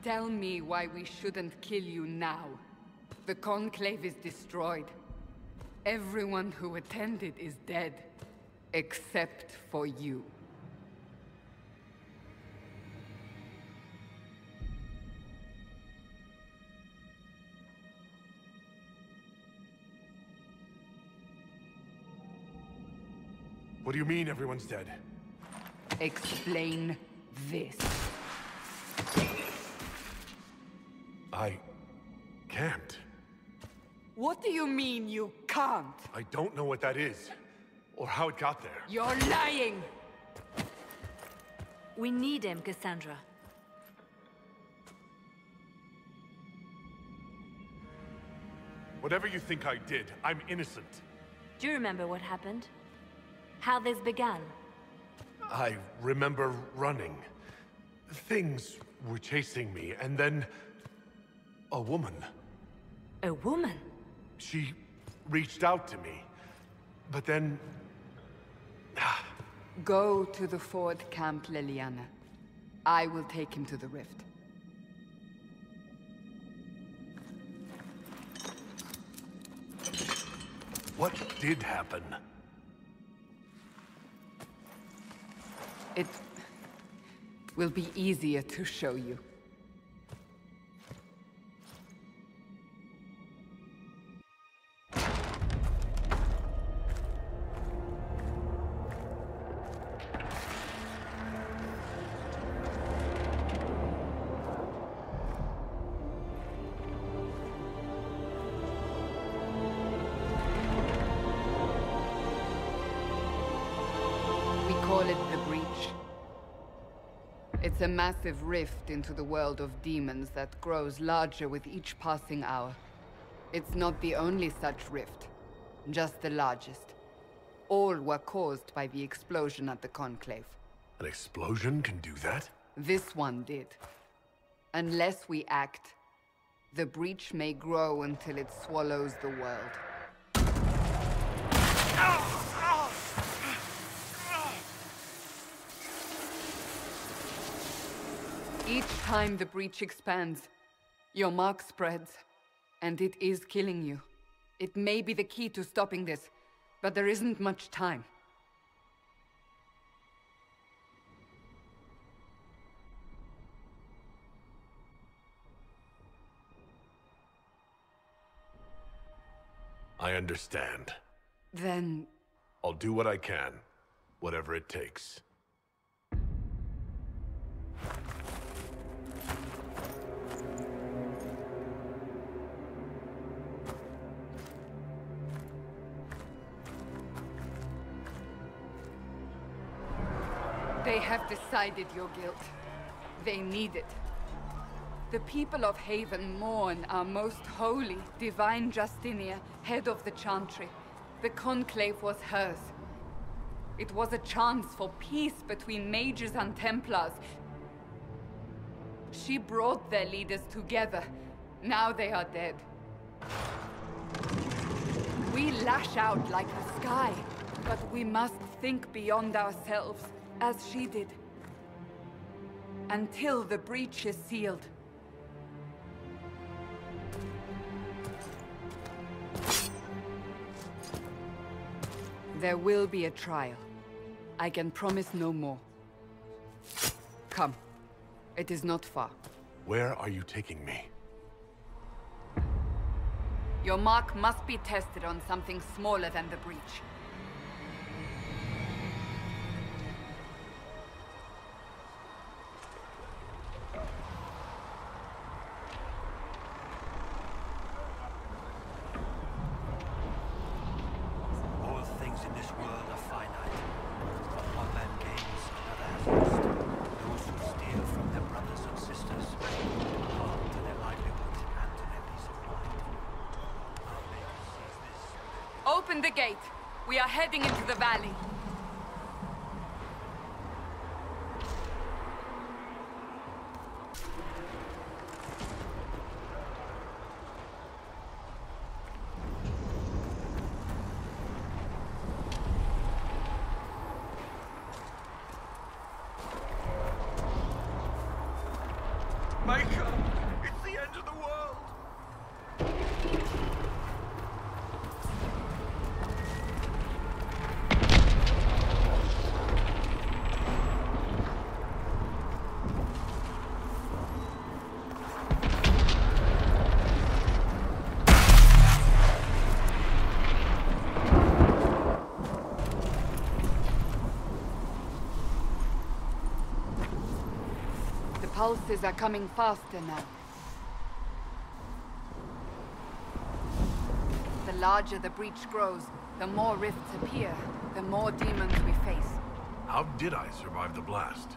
tell me why we shouldn't kill you now. The Conclave is destroyed. Everyone who attended is dead. Except for you. What do you mean everyone's dead? Explain this. I can't. What do you mean you can't? I don't know what that is, or how it got there. You're lying! We need him, Cassandra. Whatever you think I did, I'm innocent. Do you remember what happened? How this began? I remember running. Things were chasing me, and then... a woman. A woman? She reached out to me, but then... Go to the Ford camp, Liliana. I will take him to the rift. What did happen? It will be easier to show you. Call it the Breach. It's a massive rift into the world of demons that grows larger with each passing hour. It's not the only such rift, just the largest. All were caused by the explosion at the Conclave. An explosion can do that? This one did. Unless we act, the Breach may grow until it swallows the world. Each time the Breach expands, your mark spreads, and it is killing you. It may be the key to stopping this, but there isn't much time. I understand. Then... I'll do what I can, whatever it takes. They have decided your guilt. They need it. The people of Haven mourn our most holy, divine Justinia, head of the Chantry. The Conclave was hers. It was a chance for peace between mages and Templars. She brought their leaders together. Now they are dead. We lash out like the sky, but we must think beyond ourselves, as she did. Until the breach is sealed. There will be a trial. I can promise no more. Come. It is not far. Where are you taking me? Your mark must be tested on something smaller than the breach. All things in this world are finite. But one man gains, another has lost. Those who steal from their brothers and sisters harm to their livelihood and to their peace of mind. Our Maker sees this. Open the gate. We are heading into the valley. Maker! It's the end of the world! Pulses are coming faster now. The larger the breach grows, the more rifts appear, the more demons we face. How did I survive the blast?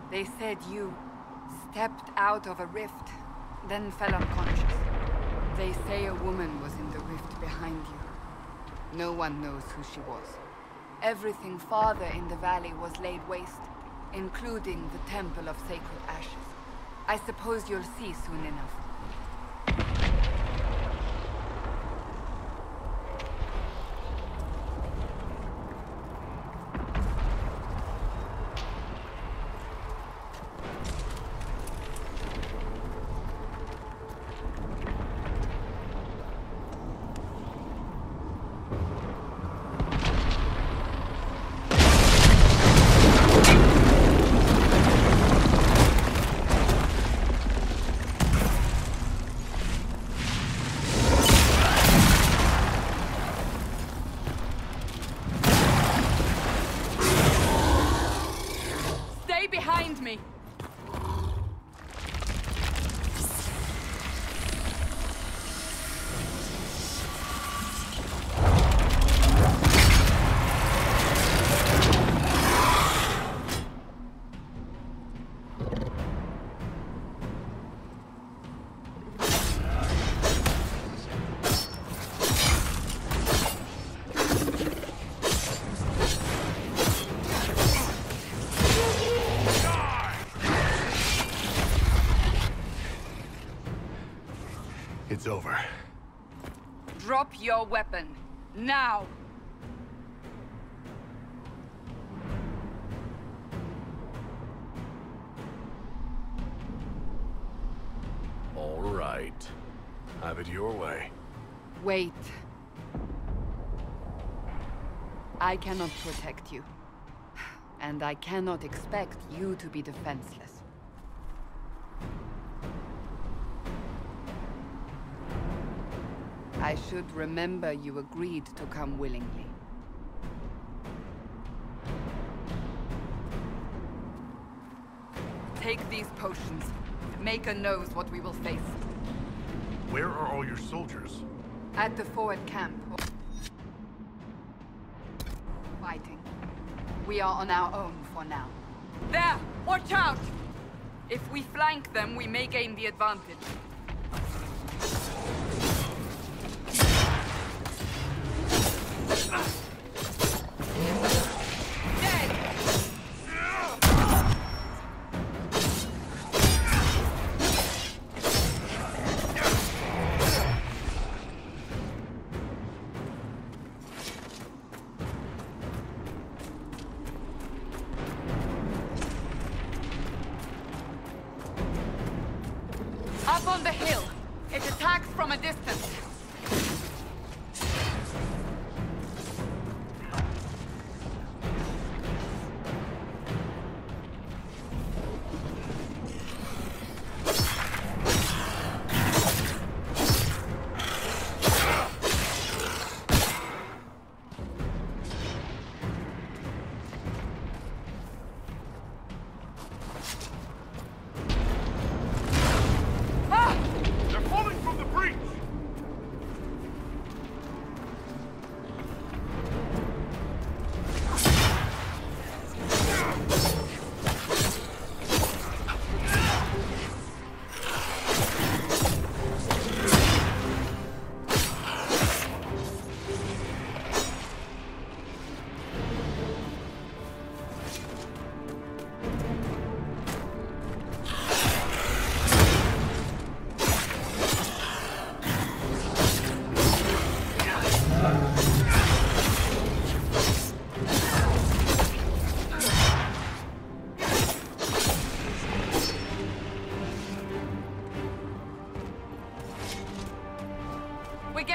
They said you stepped out of a rift, then fell unconscious. They say a woman was in the rift behind you. No one knows who she was. Everything farther in the valley was laid waste, including the Temple of Sacred Ashes. I suppose you'll see soon enough. Behind me! It's over. Drop your weapon. Now! All right. Have it your way. Wait. I cannot protect you. And I cannot expect you to be defenseless. I should remember you agreed to come willingly. Take these potions. Maker knows what we will face. Where are all your soldiers? At the forward camp. Fighting. We are on our own for now. There! Watch out! If we flank them, we may gain the advantage. Up on the hill. It attacks from a distance.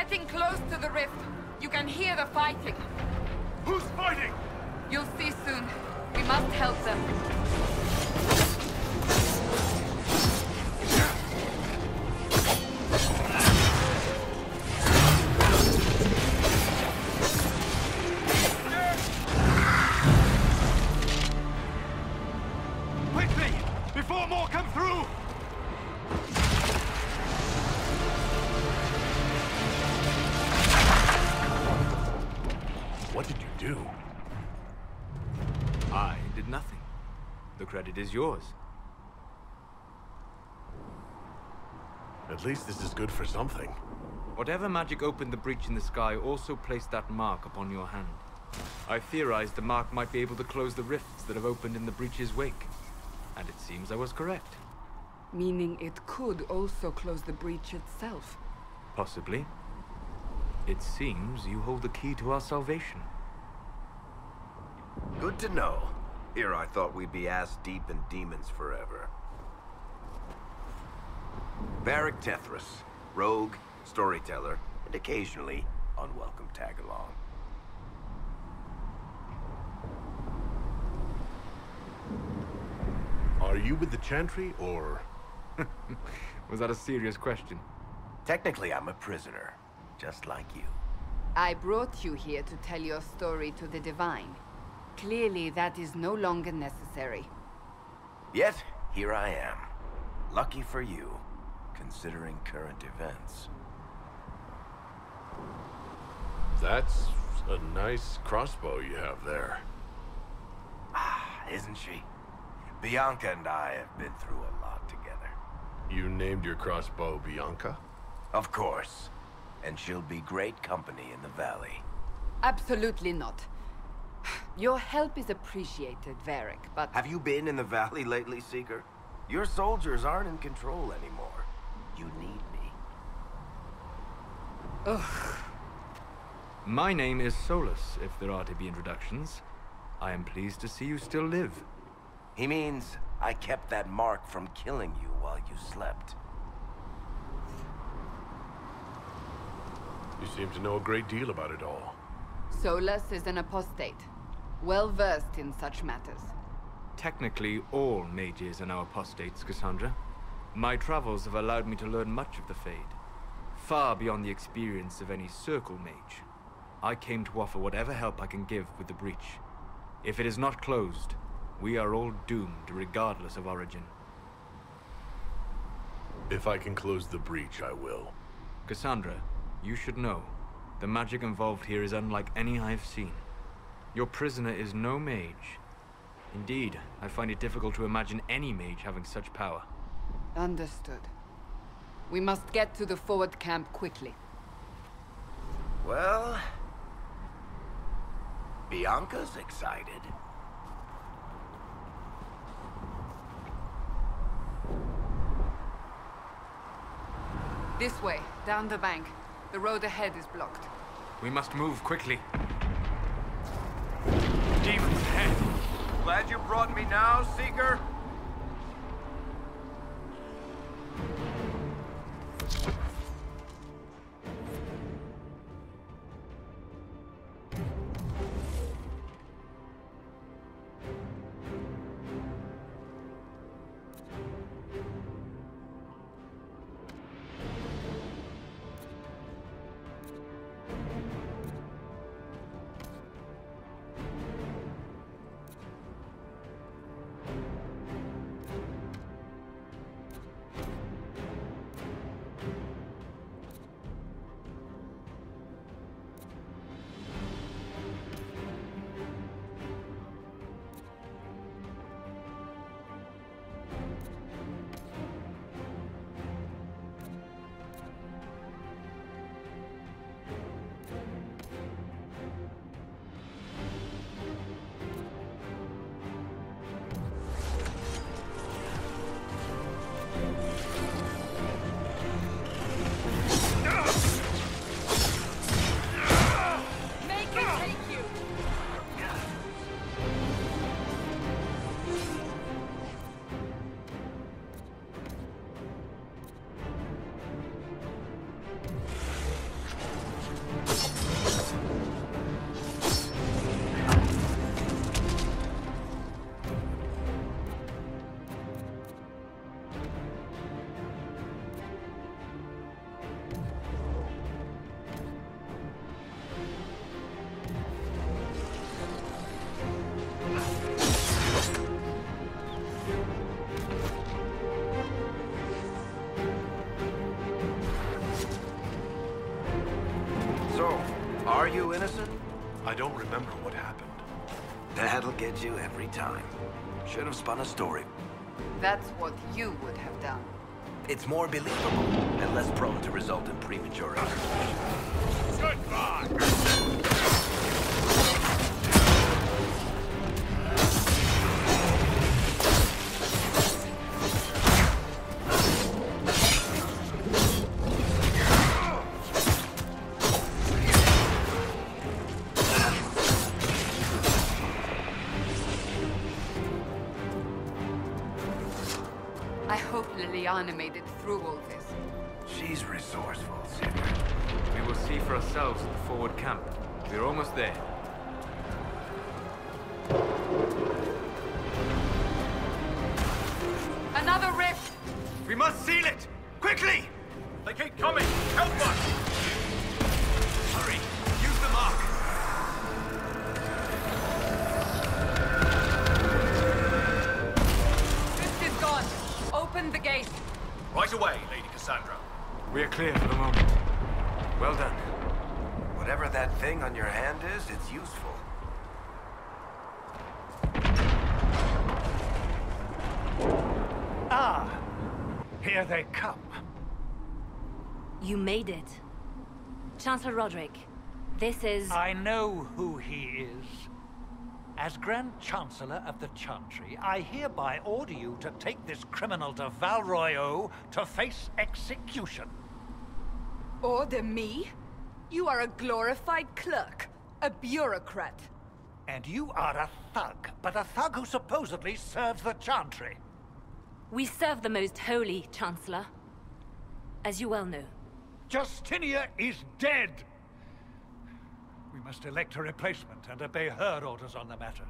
getting close to the rift. You can hear the fighting. Who's fighting? You'll see soon. We must help them. Quickly! Before more come through! What did you do? I did nothing. The credit is yours. At least this is good for something. Whatever magic opened the breach in the sky also placed that mark upon your hand. I theorized the mark might be able to close the rifts that have opened in the breach's wake. And it seems I was correct. Meaning it could also close the breach itself. Possibly. It seems you hold the key to our salvation. Good to know. Here I thought we'd be ass-deep in demons forever. Varric Tethras, rogue, storyteller, and occasionally unwelcome tag-along. Are you with the Chantry, or...? Was that a serious question? Technically, I'm a prisoner, just like you. I brought you here to tell your story to the Divine. Clearly, that is no longer necessary. Yet, here I am. Lucky for you, considering current events. That's a nice crossbow you have there. Ah, isn't she? Bianca and I have been through a lot together. You named your crossbow Bianca? Of course. And she'll be great company in the valley. Absolutely not. Your help is appreciated, Varric, but... Have you been in the valley lately, Seeker? Your soldiers aren't in control anymore. You need me. Ugh. My name is Solus, if there are to be introductions. I am pleased to see you still live. He means I kept that mark from killing you while you slept. You seem to know a great deal about it all. Solus is an apostate, well-versed in such matters. Technically, all mages are now apostates, Cassandra. My travels have allowed me to learn much of the Fade, far beyond the experience of any Circle mage. I came to offer whatever help I can give with the breach. If it is not closed, we are all doomed, regardless of origin. If I can close the breach, I will. Cassandra, you should know, the magic involved here is unlike any I've seen. Your prisoner is no mage. Indeed, I find it difficult to imagine any mage having such power. Understood. We must get to the forward camp quickly. Well... Bianca's excited. This way, down the bank. The road ahead is blocked. We must move quickly. Demons ahead! Glad you brought me now, Seeker? So, are you innocent? I don't remember what happened. That'll get you every time. Should have spun a story. That's what you would have done. It's more believable and less prone to result in premature execution. Goodbye! I hope Liliana made it through all this. She's resourceful, Seeker. We will see for ourselves at the forward camp. We're almost there. Another rift! We must seal it! Quickly! They keep coming! Help us! Hurry! Use the mark! Rift is gone. Open the gate. Right away, Lady Cassandra. We are clear for the moment. Well done. Whatever that thing on your hand is, it's useful. Ah, here they come. You made it. Chancellor Roderick, this is... I know who he is. As Grand Chancellor of the Chantry, I hereby order you to take this criminal to Val Royeaux to face execution. Order me? You are a glorified clerk. A bureaucrat. And you are a thug, but a thug who supposedly serves the Chantry. We serve the most holy, Chancellor. As you well know. Justinia is dead! We must elect a replacement and obey her orders on the matter.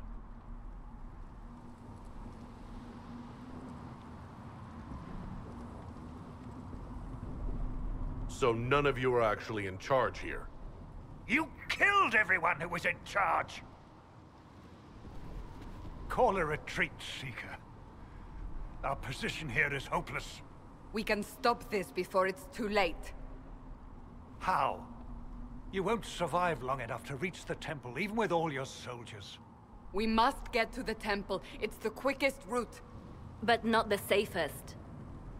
So none of you are actually in charge here. You killed everyone who was in charge! Call a retreat, Seeker. Our position here is hopeless. We can stop this before it's too late. How? You won't survive long enough to reach the temple, even with all your soldiers. We must get to the temple. It's the quickest route. But not the safest.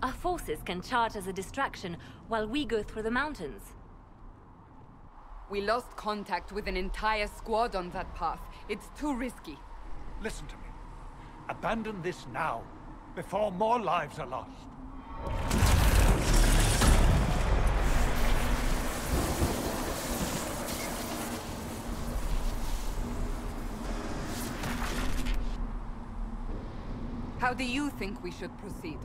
Our forces can charge as a distraction while we go through the mountains. We lost contact with an entire squad on that path. It's too risky. Listen to me. Abandon this now, before more lives are lost. How do you think we should proceed?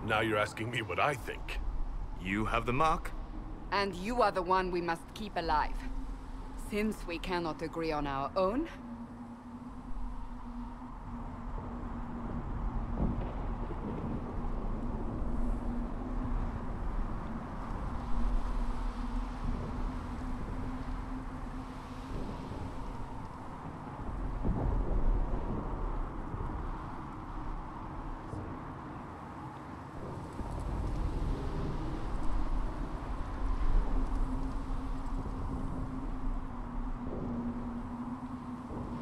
Now you're asking me what I think. You have the mark? And you are the one we must keep alive. Since we cannot agree on our own,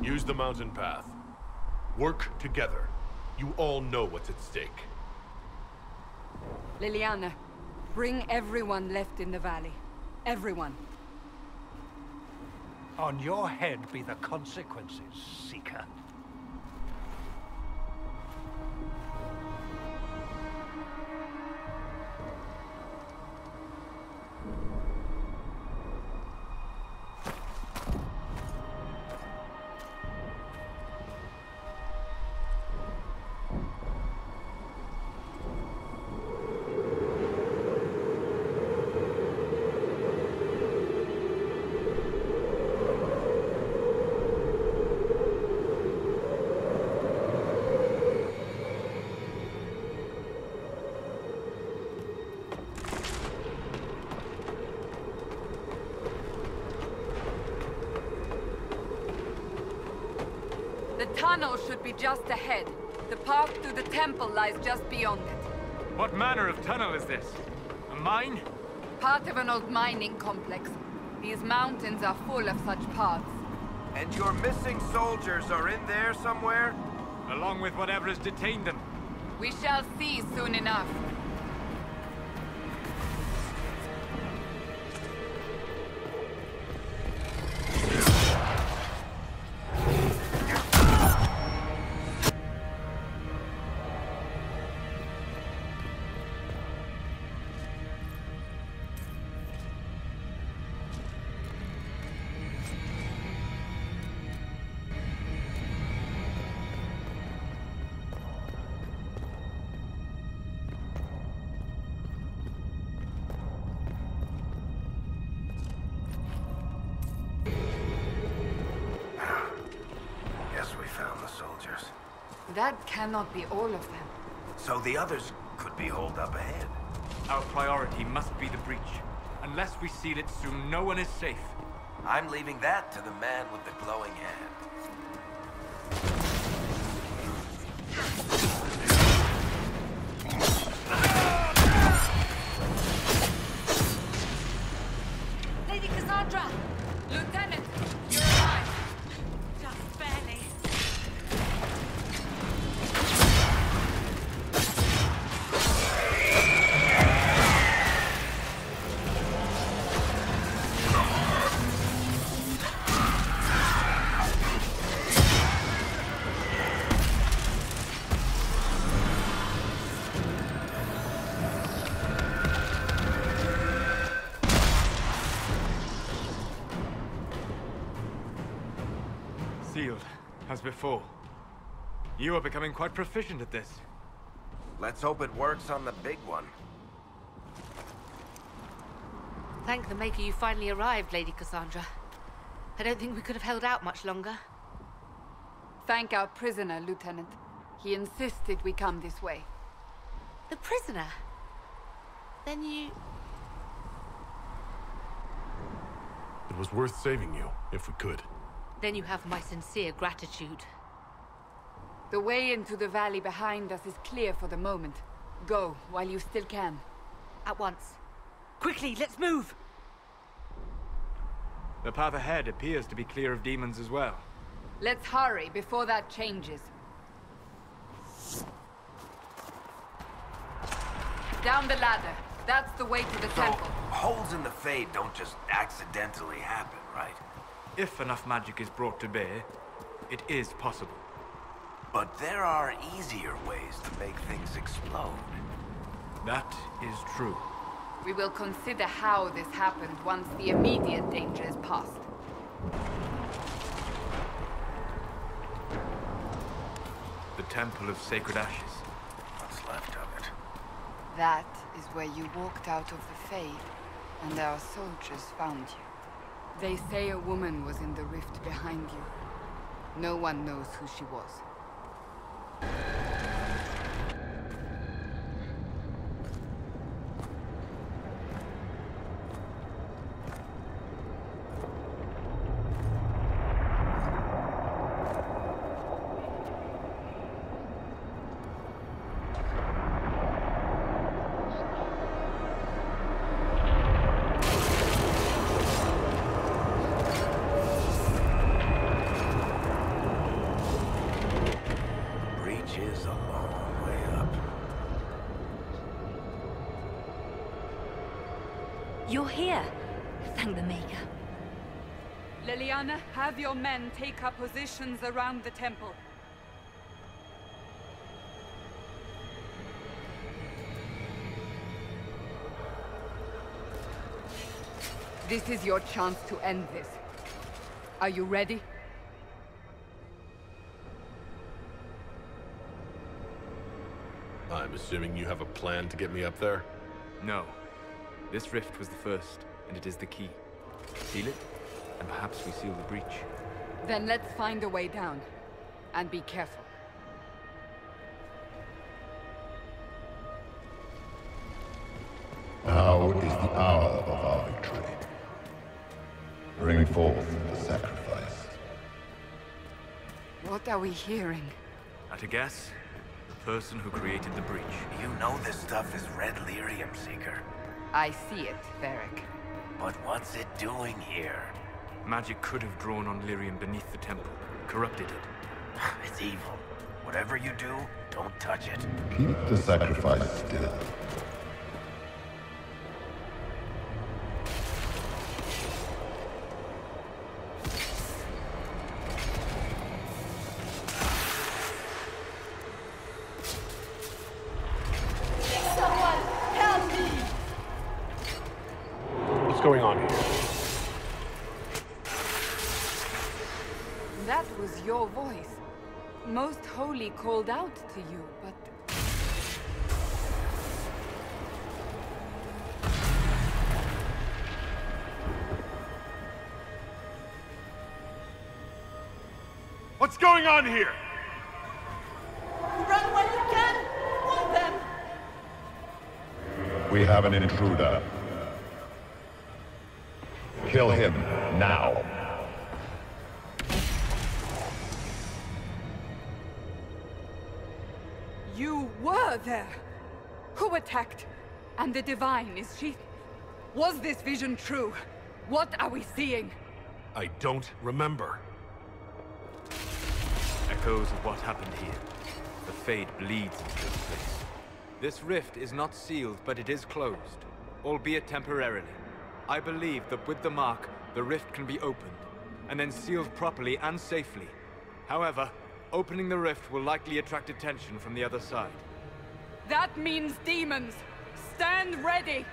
Use the mountain path. Work together. You all know what's at stake. Liliana, bring everyone left in the valley. Everyone. On your head be the consequences, Seeker. tunnel should be just ahead. The path to the temple lies just beyond it. What manner of tunnel is this? A mine? Part of an old mining complex. These mountains are full of such paths. And your missing soldiers are in there somewhere? Along with whatever has detained them. We shall see soon enough. That cannot be all of them. So the others could be holed up ahead. Our priority must be the breach. Unless we seal it soon, no one is safe. I'm leaving that to the man with the glowing hand. Lady Cassandra! Lieutenant, you're alive. Just barely. Sealed, as before. You are becoming quite proficient at this. Let's hope it works on the big one. Thank the Maker you finally arrived, Lady Cassandra. I don't think we could have held out much longer. Thank our prisoner, Lieutenant. He insisted we come this way. The prisoner? Then you... It was worth saving you, if we could. Then you have my sincere gratitude. The way into the valley behind us is clear for the moment. Go, while you still can. At once. Quickly, let's move! The path ahead appears to be clear of demons as well. Let's hurry before that changes. Down the ladder. That's the way to the temple. Holes in the Fade don't just accidentally happen, right? If enough magic is brought to bear, it is possible. But there are easier ways to make things explode. That is true. We will consider how this happened once the immediate danger is past. The Temple of Sacred Ashes. What's left of it? That is where you walked out of the Fade, and our soldiers found you. They say a woman was in the rift behind you. No one knows who she was. Is a long way up. You're here. Thank the Maker. Liliana, have your men take up positions around the temple. This is your chance to end this. Are you ready? I'm assuming you have a plan to get me up there? No. This rift was the first, and it is the key. Seal it, and perhaps we seal the breach. Then let's find a way down. And be careful. Now is the hour of our victory. Bring forth the sacrifice. What are we hearing? At a guess, the person who created the breach. You know this stuff is red lyrium, Seeker. I see it, Varric. But what's it doing here? Magic could have drawn on lyrium beneath the temple, corrupted it. It's evil. Whatever you do, don't touch it. Keep the sacrifice still. What's going on here? That was your voice. Most Holy called out to you, but... What's going on here? Run when you can! Want them! We have an intruder. Kill him, now. You were there! Who attacked? And the Divine, is she... Was this vision true? What are we seeing? I don't remember. Echoes of what happened here. The Fade bleeds into this place. This rift is not sealed, but it is closed, albeit temporarily. I believe that with the mark, the rift can be opened, and then sealed properly and safely. However, opening the rift will likely attract attention from the other side. That means demons! Stand ready!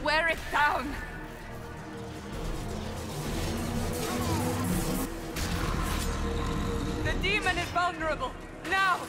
Wear it down! The demon is vulnerable! Now!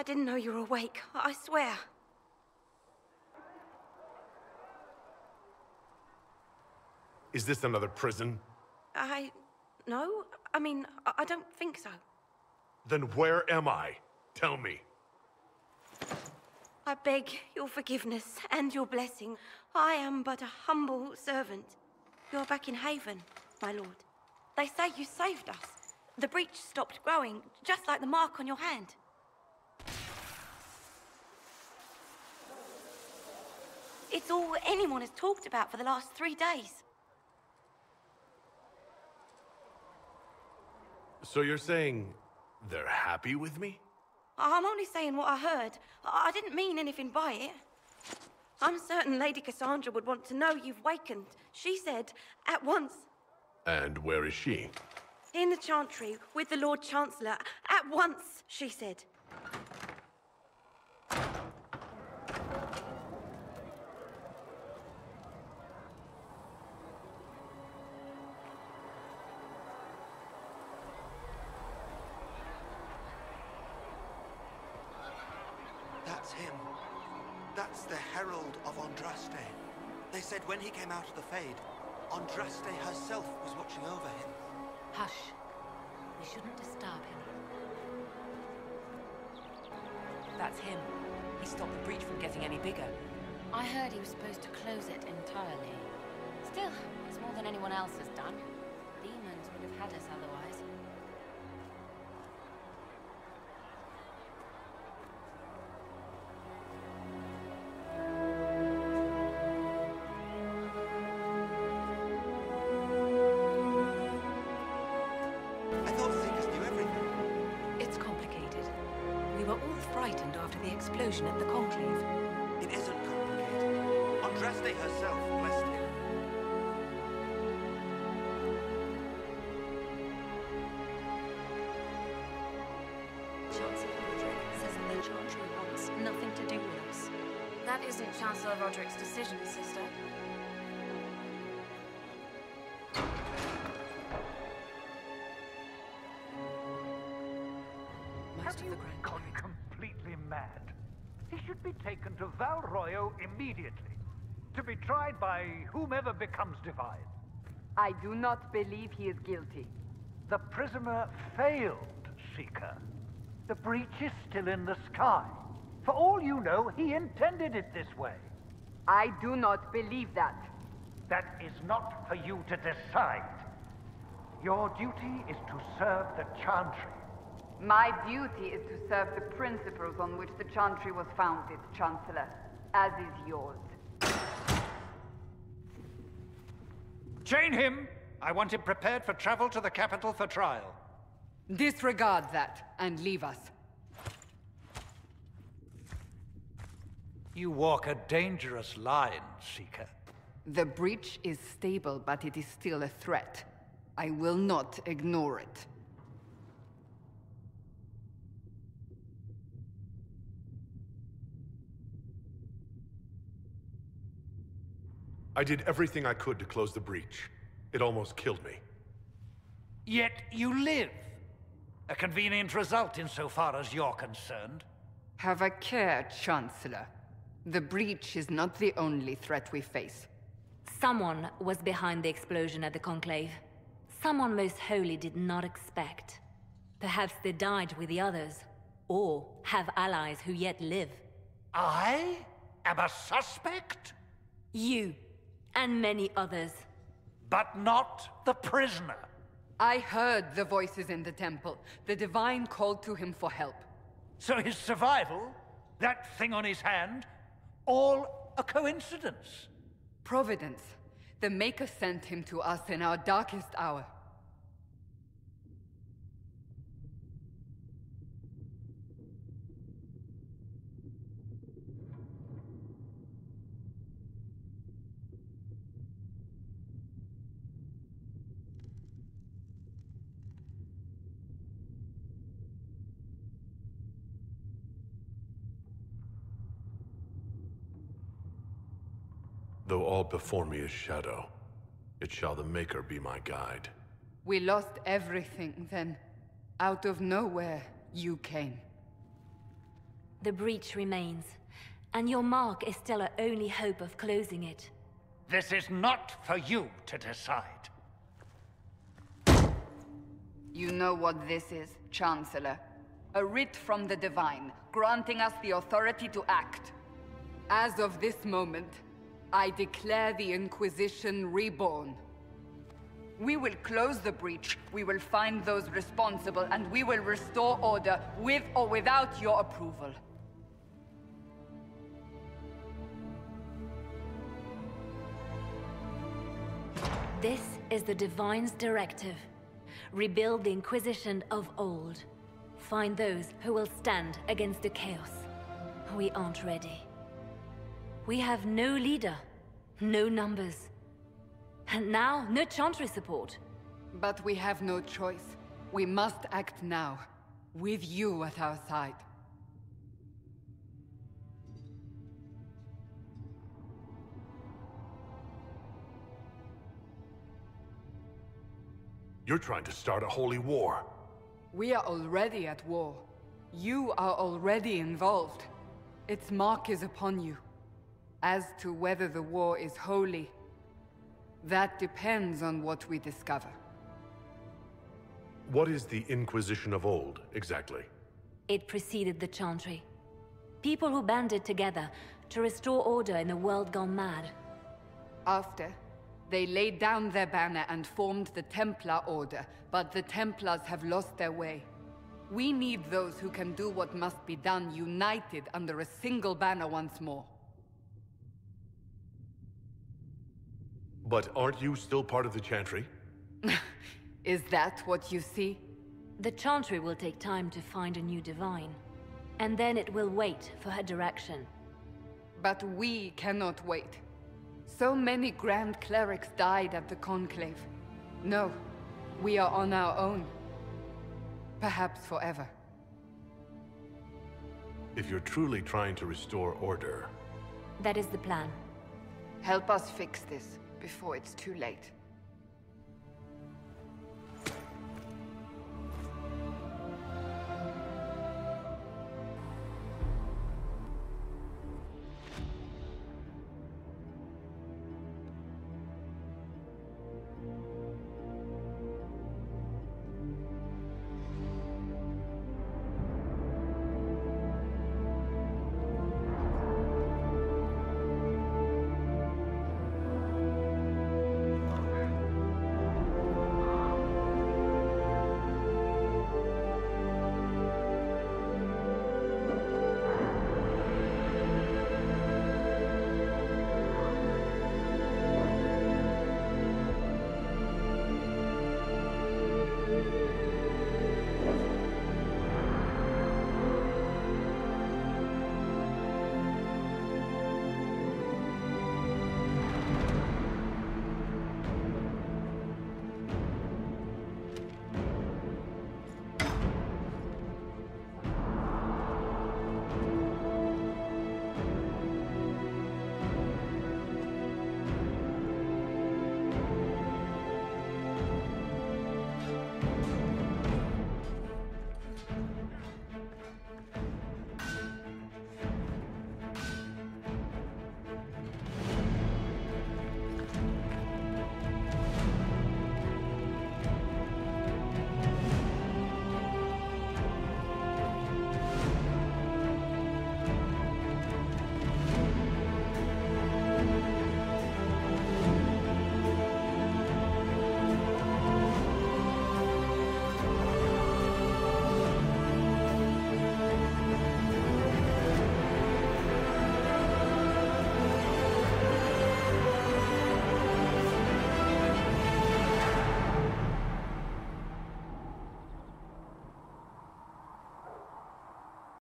didn't know you were awake, I swear. Is this another prison? No. I mean, I don't think so. Then where am I? Tell me. I beg your forgiveness and your blessing. I am but a humble servant. You're back in Haven, my lord. They say you saved us. The breach stopped growing, just like the mark on your hand. It's all anyone has talked about for the last 3 days. So you're saying they're happy with me? I'm only saying what I heard. I didn't mean anything by it. I'm certain Lady Cassandra would want to know you've wakened. She said, at once. And where is she? In the Chantry, with the Lord Chancellor. At once, she said. That's him. That's the Herald of Andraste. They said when he came out of the Fade, Andraste herself was watching over him. Hush. We shouldn't disturb him. That's him. He stopped the breach from getting any bigger. I heard he was supposed to close it entirely. Still, it's more than anyone else has done. Demons would have had us otherwise. I thought Seekers knew everything. It's complicated. We were all frightened after the explosion at the Conclave. It isn't complicated. Andraste herself blessed him. Chancellor Roderick says that the Chantry wants nothing to do with us. That isn't Chancellor Roderick's decision, sister. Most of the Grand Gone completely mad. He should be taken to Val Royo immediately, to be tried by whomever becomes divine. I do not believe he is guilty. The prisoner failed, Seeker. The breach is still in the sky. For all you know, he intended it this way. I do not believe that. That is not for you to decide. Your duty is to serve the Chantry. My duty is to serve the principles on which the Chantry was founded, Chancellor, as is yours. Chain him! I want him prepared for travel to the capital for trial. Disregard that, and leave us. You walk a dangerous line, Seeker. The breach is stable, but it is still a threat. I will not ignore it. I did everything I could to close the breach. It almost killed me. Yet you live. A convenient result insofar as you're concerned. Have a care, Chancellor. The breach is not the only threat we face. Someone was behind the explosion at the Conclave. Someone Most Holy did not expect. Perhaps they died with the others, or have allies who yet live. I am a suspect? You, and many others. But not the prisoner. I heard the voices in the temple. The Divine called to him for help. So his survival, that thing on his hand, all a coincidence? Providence. The Maker sent him to us in our darkest hour. Though all before me is shadow, it shall the Maker be my guide. We lost everything then. Out of nowhere, you came. The breach remains, and your mark is still our only hope of closing it. This is not for you to decide. You know what this is, Chancellor. A writ from the Divine, granting us the authority to act. As of this moment, I declare the Inquisition reborn. We will close the breach, we will find those responsible, and we will restore order with or without your approval. This is the Divine's directive. Rebuild the Inquisition of old. Find those who will stand against the chaos. We aren't ready. We have no leader, no numbers. And now, no Chantry support. But we have no choice. We must act now, with you at our side. You're trying to start a holy war. We are already at war. You are already involved. Its mark is upon you. As to whether the war is holy, that depends on what we discover. What is the Inquisition of old, exactly? It preceded the Chantry. People who banded together to restore order in a world gone mad. After, they laid down their banner and formed the Templar Order, but the Templars have lost their way. We need those who can do what must be done, united under a single banner once more. But aren't you still part of the Chantry? Is that what you see? The Chantry will take time to find a new Divine. And then it will wait for her direction. But we cannot wait. So many Grand Clerics died at the Conclave. No, we are on our own. Perhaps forever. If you're truly trying to restore order... That is the plan. Help us fix this before it's too late.